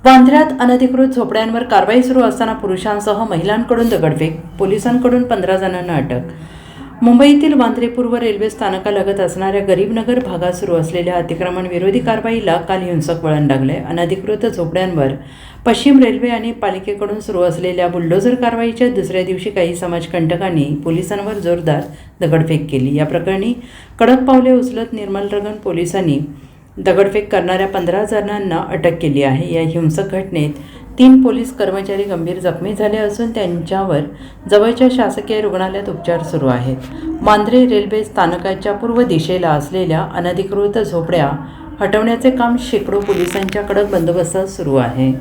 वांद्र्यात अनधिकृत झोपड्यांवर कारवाई सुरू असताना पुरुषांसह महिलांकडून दगडफेक, पोलिसांकडून 15 जणांना अटक. मुंबईतील वांद्रे पूर्व रेल्वे स्थानकालगत असणाऱ्या गरीबनगर भागात सुरू असलेल्या अतिक्रमण विरोधी कारवाईला काल हिंसक वळण लागले. अनधिकृत झोपड्यांवर पश्चिम रेल्वे आणि पालिकेकडून सुरू असलेल्या बुलडोझर कारवाईच्या दुसऱ्या दिवशी काही समाजकंटकांनी पोलिसांवर जोरदार दगडफेक केली. या प्रकरणी कडक पावले उचलत निर्मलगंज पोलिसांनी दगडफेक करणाऱ्या 15 जणांना अटक केली आहे. या हिंसक घटनेत 3 पोलीस कर्मचारी गंभीर जखमी झाले असून त्यांच्यावर जवळच्या शासकीय रुग्णालयात उपचार सुरू आहेत. वांद्रे रेल्वे स्थानकाच्या पूर्व दिशेला असलेल्या अनधिकृत झोपड्या हटवण्याचे काम शेकडो पोलिसांच्या कडक बंदोबस्तात सुरू आहे.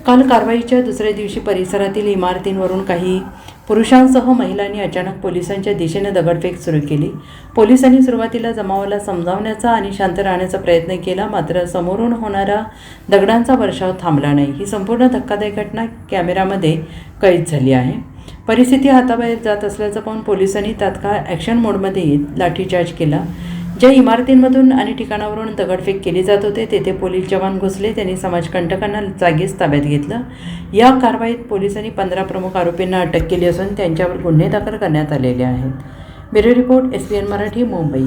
काल कारवाईच्या दुसऱ्या दिवशी परिसरातील इमारतींवरून काही पुरुषांसह महिलांनी अचानक पोलिसांच्या दिशेने दगडफेक सुरू केली. पोलिसांनी सुरुवातीला जमावाला समजावण्याचा आणि शांत राहण्याचा प्रयत्न केला, मात्र समोरून होणारा दगडांचा वर्षाव थांबला नाही. ही संपूर्ण धक्कादायक घटना कॅमेऱ्यामध्ये कैद झाली आहे. परिस्थिती हाताबाहेर जात असल्याचं पाहून पोलिसांनी तात्काळ ॲक्शन मोडमध्ये येत लाठीचार्ज केला. ज्या इमारतींमधून आणि ठिकाणावरून दगडफेक केली जात होते तेथे पोलीस जवान घुसले. त्यांनी समाजकंटकांना जागीच ताब्यात घेतलं. या कारवाईत पोलिसांनी 15 प्रमुख आरोपींना अटक केली असून त्यांच्यावर गुन्हे दाखल करण्यात आलेले आहेत. Bureau report, SBN Marathi, Mumbai.